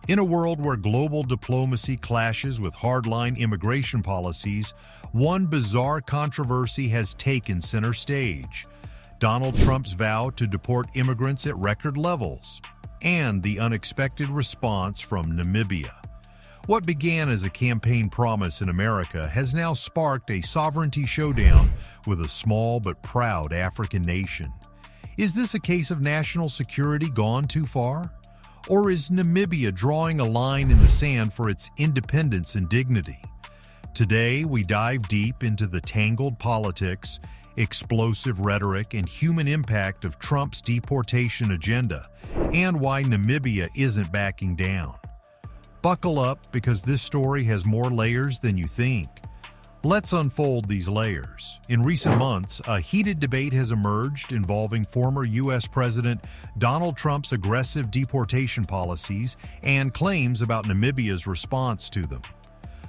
In a world where global diplomacy clashes with hardline immigration policies, one bizarre controversy has taken center stage: Donald Trump's vow to deport immigrants at record levels, and the unexpected response from Namibia. What began as a campaign promise in America has now sparked a sovereignty showdown with a small but proud African nation. Is this a case of national security gone too far? Or is Namibia drawing a line in the sand for its independence and dignity? Today, we dive deep into the tangled politics, explosive rhetoric, and human impact of Trump's deportation agenda, and why Namibia isn't backing down. Buckle up, because this story has more layers than you think. Let's unfold these layers. In recent months, a heated debate has emerged involving former U.S. President Donald Trump's aggressive deportation policies and claims about Namibia's response to them.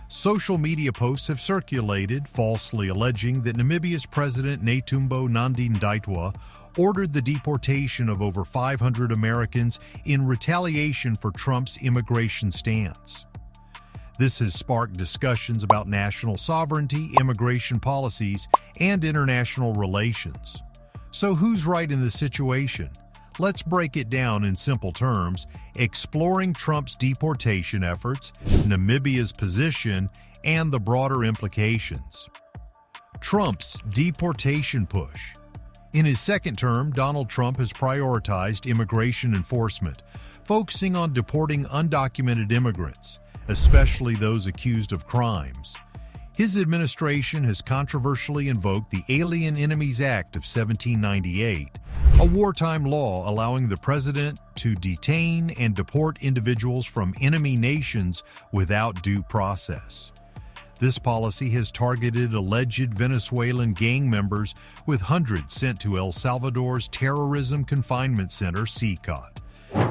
Social media posts have circulated, falsely alleging that Namibia's President Netumbo Nandi-Ndaitwah ordered the deportation of over 500 Americans in retaliation for Trump's immigration stance. This has sparked discussions about national sovereignty, immigration policies, and international relations. So who's right in this situation? Let's break it down in simple terms, exploring Trump's deportation efforts, Namibia's position, and the broader implications. Trump's deportation push. In his second term, Donald Trump has prioritized immigration enforcement, focusing on deporting undocumented immigrants, especially those accused of crimes. His administration has controversially invoked the Alien Enemies Act of 1798, a wartime law allowing the president to detain and deport individuals from enemy nations without due process. This policy has targeted alleged Venezuelan gang members, with hundreds sent to El Salvador's Terrorism Confinement Center, (CCOT).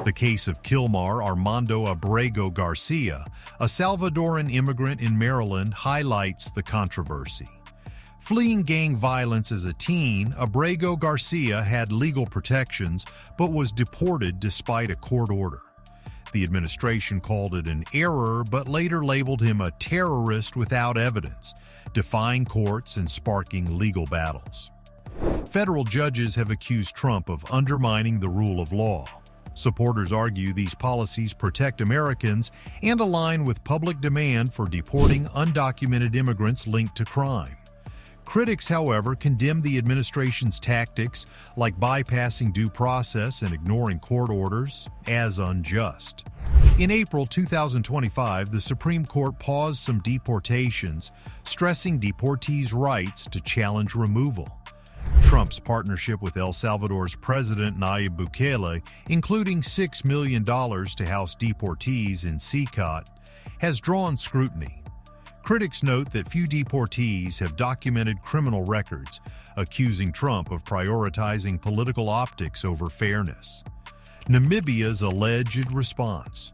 The case of Kilmar Armando Abrego Garcia, a Salvadoran immigrant in Maryland, highlights the controversy. Fleeing gang violence as a teen, Abrego Garcia had legal protections but was deported despite a court order. The administration called it an error but later labeled him a terrorist without evidence, defying courts and sparking legal battles. Federal judges have accused Trump of undermining the rule of law. Supporters argue these policies protect Americans and align with public demand for deporting undocumented immigrants linked to crime. Critics, however, condemn the administration's tactics, like bypassing due process and ignoring court orders, as unjust. In April 2025, the Supreme Court paused some deportations, stressing deportees' rights to challenge removal. Trump's partnership with El Salvador's President Nayib Bukele, including $6 million to house deportees in CCOT, has drawn scrutiny. Critics note that few deportees have documented criminal records, accusing Trump of prioritizing political optics over fairness. Namibia's alleged response.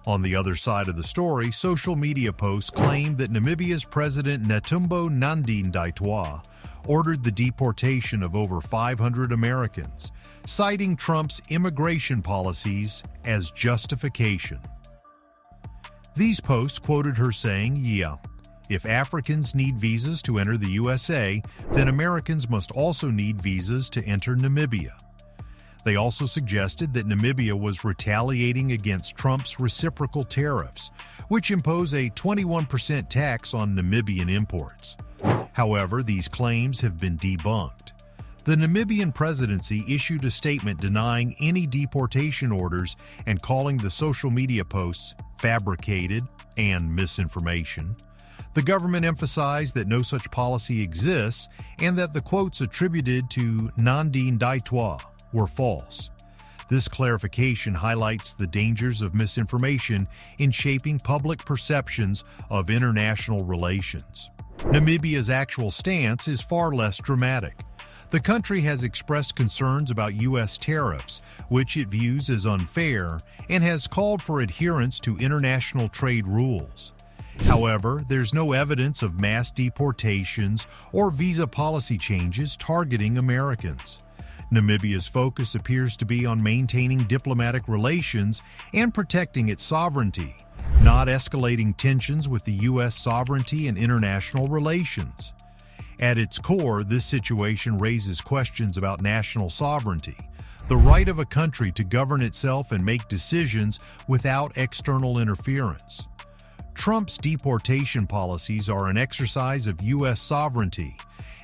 On the other side of the story, social media posts claim that Namibia's President Netumbo Nandi-Ndaitwah ordered the deportation of over 500 Americans, citing Trump's immigration policies as justification. These posts quoted her saying, "Yeah, if Africans need visas to enter the USA, then Americans must also need visas to enter Namibia." They also suggested that Namibia was retaliating against Trump's reciprocal tariffs, which impose a 21% tax on Namibian imports. However, these claims have been debunked. The Namibian presidency issued a statement denying any deportation orders and calling the social media posts fabricated and misinformation. The government emphasized that no such policy exists and that the quotes attributed to Nandi-Ndaitwah were false. This clarification highlights the dangers of misinformation in shaping public perceptions of international relations. Namibia's actual stance is far less dramatic. The country has expressed concerns about U.S. tariffs, which it views as unfair, and has called for adherence to international trade rules. However, there's no evidence of mass deportations or visa policy changes targeting Americans. Namibia's focus appears to be on maintaining diplomatic relations and protecting its sovereignty, not escalating tensions with the U.S. sovereignty and international relations. At its core, this situation raises questions about national sovereignty, the right of a country to govern itself and make decisions without external interference. Trump's deportation policies are an exercise of U.S. sovereignty,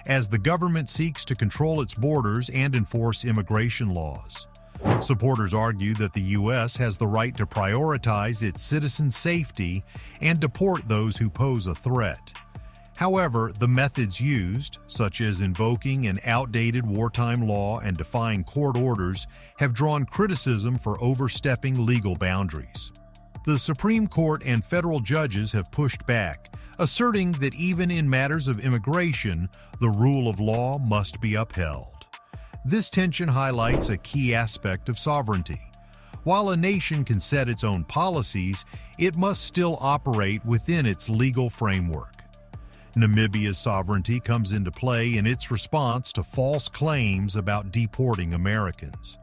as the government seeks to control its borders and enforce immigration laws. Supporters argue that the U.S. has the right to prioritize its citizens' safety and deport those who pose a threat. However, the methods used, such as invoking an outdated wartime law and defying court orders, have drawn criticism for overstepping legal boundaries. The Supreme Court and federal judges have pushed back, asserting that even in matters of immigration, the rule of law must be upheld. This tension highlights a key aspect of sovereignty. While a nation can set its own policies, it must still operate within its legal framework. Namibia's sovereignty comes into play in its response to false claims about deporting Americans.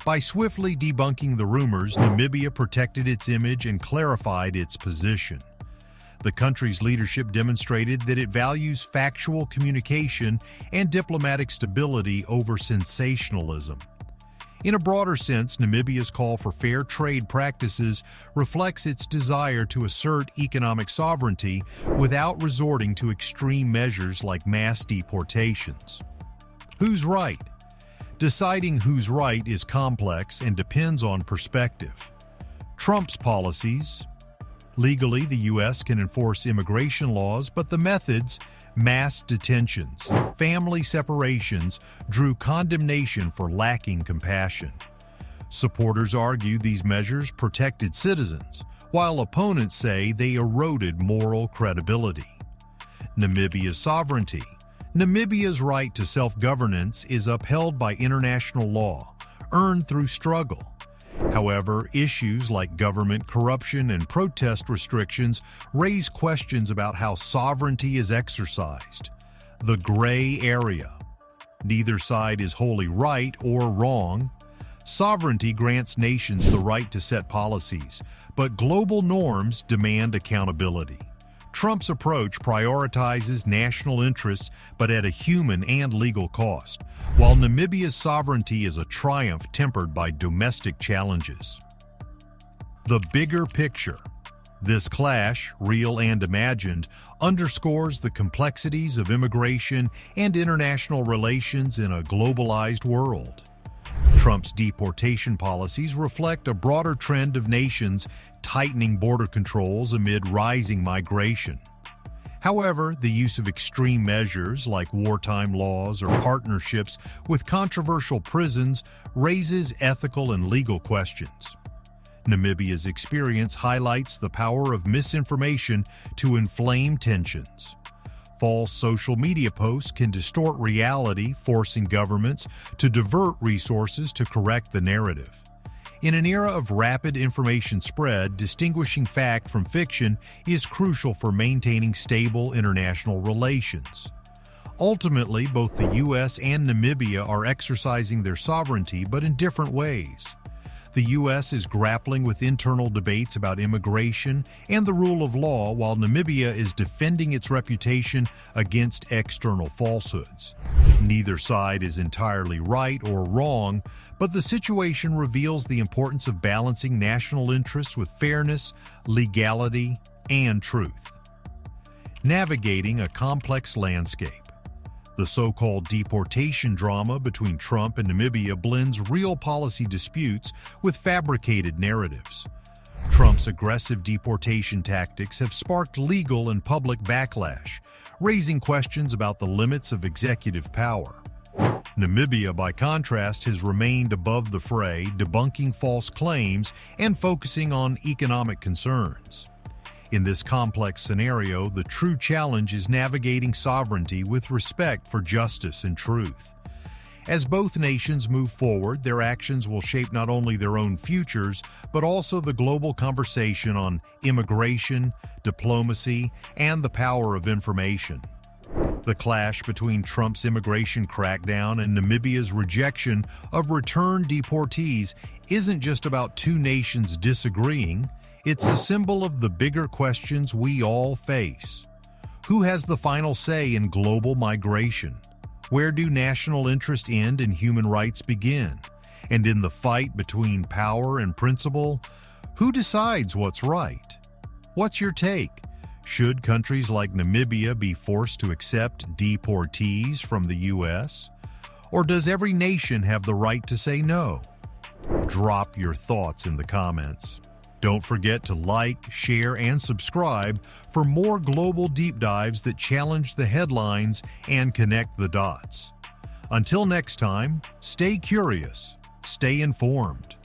By swiftly debunking the rumors, Namibia protected its image and clarified its position. The country's leadership demonstrated that it values factual communication and diplomatic stability over sensationalism. In a broader sense, Namibia's call for fair trade practices reflects its desire to assert economic sovereignty without resorting to extreme measures like mass deportations. Who's right? Deciding who's right is complex and depends on perspective. Trump's policies. Legally, the U.S. can enforce immigration laws, but the methods, mass detentions, family separations, drew condemnation for lacking compassion. Supporters argue these measures protected citizens, while opponents say they eroded moral credibility. Namibia's sovereignty. Namibia's right to self-governance is upheld by international law, earned through struggle. However, issues like government corruption and protest restrictions raise questions about how sovereignty is exercised. The gray area. Neither side is wholly right or wrong. Sovereignty grants nations the right to set policies, but global norms demand accountability. Trump's approach prioritizes national interests, but at a human and legal cost, while Namibia's sovereignty is a triumph tempered by domestic challenges. The bigger picture. This clash, real and imagined, underscores the complexities of immigration and international relations in a globalized world. Trump's deportation policies reflect a broader trend of nations tightening border controls amid rising migration. However, the use of extreme measures like wartime laws or partnerships with controversial prisons raises ethical and legal questions. Namibia's experience highlights the power of misinformation to inflame tensions. False social media posts can distort reality, forcing governments to divert resources to correct the narrative. In an era of rapid information spread, distinguishing fact from fiction is crucial for maintaining stable international relations. Ultimately, both the U.S. and Namibia are exercising their sovereignty, but in different ways. The U.S. is grappling with internal debates about immigration and the rule of law, while Namibia is defending its reputation against external falsehoods. Neither side is entirely right or wrong, but the situation reveals the importance of balancing national interests with fairness, legality, and truth. Navigating a complex landscape. The so-called deportation drama between Trump and Namibia blends real policy disputes with fabricated narratives. Trump's aggressive deportation tactics have sparked legal and public backlash, raising questions about the limits of executive power. Namibia, by contrast, has remained above the fray, debunking false claims and focusing on economic concerns. In this complex scenario, the true challenge is navigating sovereignty with respect for justice and truth. As both nations move forward, their actions will shape not only their own futures, but also the global conversation on immigration, diplomacy, and the power of information. The clash between Trump's immigration crackdown and Namibia's rejection of return deportees isn't just about two nations disagreeing, it's a symbol of the bigger questions we all face. Who has the final say in global migration? Where do national interests end and human rights begin? And in the fight between power and principle, who decides what's right? What's your take? Should countries like Namibia be forced to accept deportees from the U.S.? Or does every nation have the right to say no? Drop your thoughts in the comments. Don't forget to like, share, and subscribe for more global deep dives that challenge the headlines and connect the dots. Until next time, stay curious, stay informed.